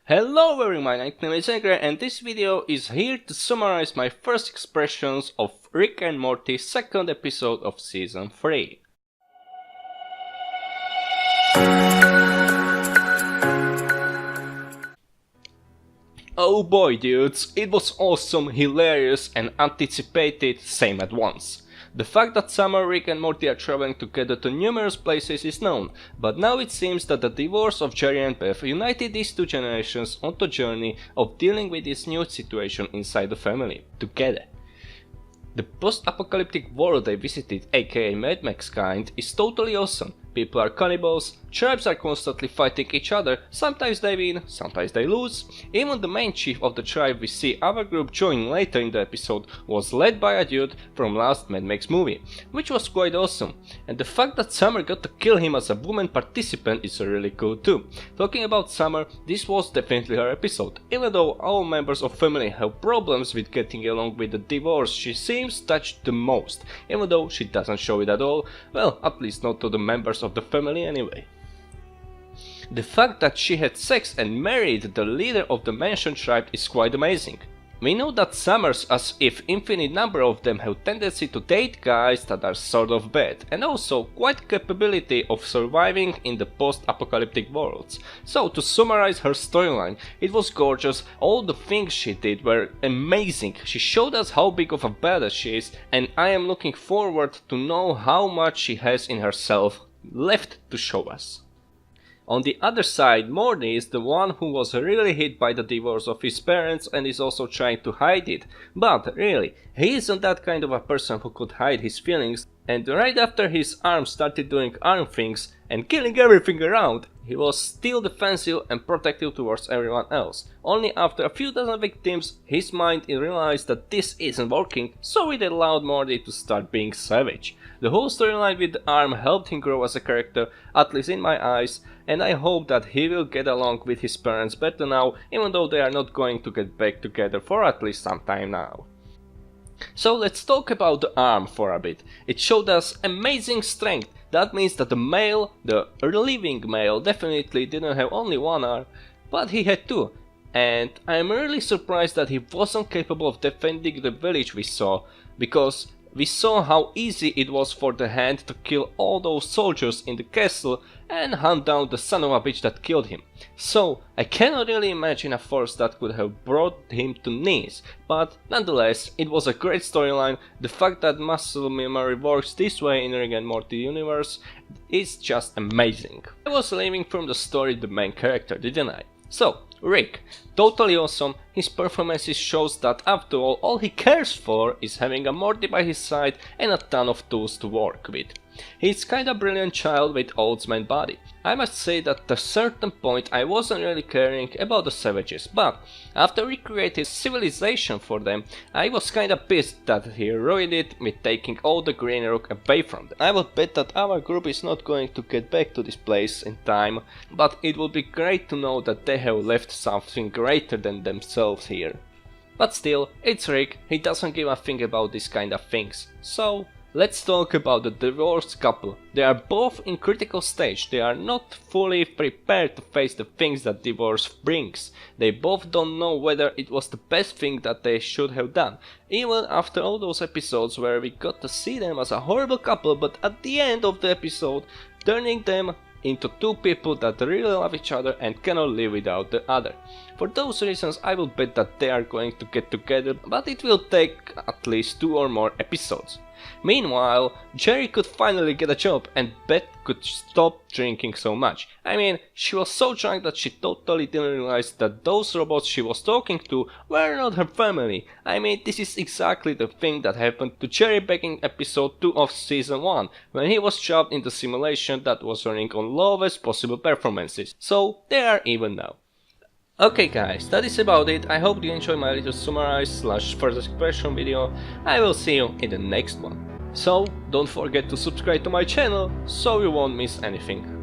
Hello everyone, my name is and this video is here to summarize my first expressions of Rick and Morty second episode of season 3. Oh boy dudes, it was awesome, hilarious and anticipated same at once. The fact that Summer, Rick and Morty are traveling together to numerous places is known, but now it seems that the divorce of Jerry and Beth united these two generations on the journey of dealing with this new situation inside the family, together. The post-apocalyptic world they visited, aka Mad Max kind, is totally awesome. People are cannibals, tribes are constantly fighting each other, sometimes they win, sometimes they lose. Even the main chief of the tribe we see our group join later in the episode was led by a dude from last Mad Max movie, which was quite awesome. And the fact that Summer got to kill him as a woman participant is really cool too. Talking about Summer, this was definitely her episode. Even though all members of family have problems with getting along with the divorce, she seems touched the most, even though she doesn't show it at all, well, at least not to the members of the family anyway. The fact that she had sex and married the leader of the mentioned tribe is quite amazing. We know that Summers, as if infinite number of them, have tendency to date guys that are sort of bad, and also quite capability of surviving in the post-apocalyptic worlds. So to summarize her storyline, it was gorgeous, all the things she did were amazing, she showed us how big of a badass she is, and I am looking forward to know how much she has in herself left to show us. On the other side, Morty is the one who was really hit by the divorce of his parents and is also trying to hide it. But really, he isn't that kind of a person who could hide his feelings, and right after his arm started doing arm things and killing everything around, he was still defensive and protective towards everyone else. Only after a few dozen victims, his mind realized that this isn't working, so it allowed Morty to start being savage. The whole storyline with the arm helped him grow as a character, at least in my eyes, and I hope that he will get along with his parents better now, even though they are not going to get back together for at least some time now. So let's talk about the arm for a bit. It showed us amazing strength. That means that the male, the living male, definitely didn't have only one arm, but he had two. And I'm really surprised that he wasn't capable of defending the village we saw, because we saw how easy it was for the hand to kill all those soldiers in the castle and hunt down the son of a bitch that killed him. So I cannot really imagine a force that could have brought him to knees, but nonetheless it was a great storyline. The fact that muscle memory works this way in Rick and Morty universe is just amazing. I was leaving from the story the main character, didn't I? So, Rick, totally awesome. His performances shows that after all he cares for is having a Morty by his side and a ton of tools to work with. He's kinda brilliant child with old man body. I must say that at a certain point I wasn't really caring about the savages, but after we created civilization for them, I was kinda pissed that he ruined it with taking all the green rock away from them. I would bet that our group is not going to get back to this place in time, but it would be great to know that they have left something greater than themselves here. But still, it's Rick, he doesn't give a thing about this kind of things, so let's talk about the divorced couple. They are both in critical stage, they are not fully prepared to face the things that divorce brings. They both don't know whether it was the best thing that they should have done. Even after all those episodes where we got to see them as a horrible couple, but at the end of the episode, turning them into two people that really love each other and cannot live without the other. For those reasons I will bet that they are going to get together, but it will take at least 2 or more episodes. Meanwhile, Jerry could finally get a job and Beth could stop drinking so much. I mean, she was so drunk that she totally didn't realize that those robots she was talking to were not her family. I mean, this is exactly the thing that happened to Jerry back in episode 2 of season 1, when he was trapped in the simulation that was running on lowest possible performances. So they are even now. Okay guys, that is about it. I hope you enjoyed my little summarize / first expression video. I will see you in the next one. So don't forget to subscribe to my channel so you won't miss anything.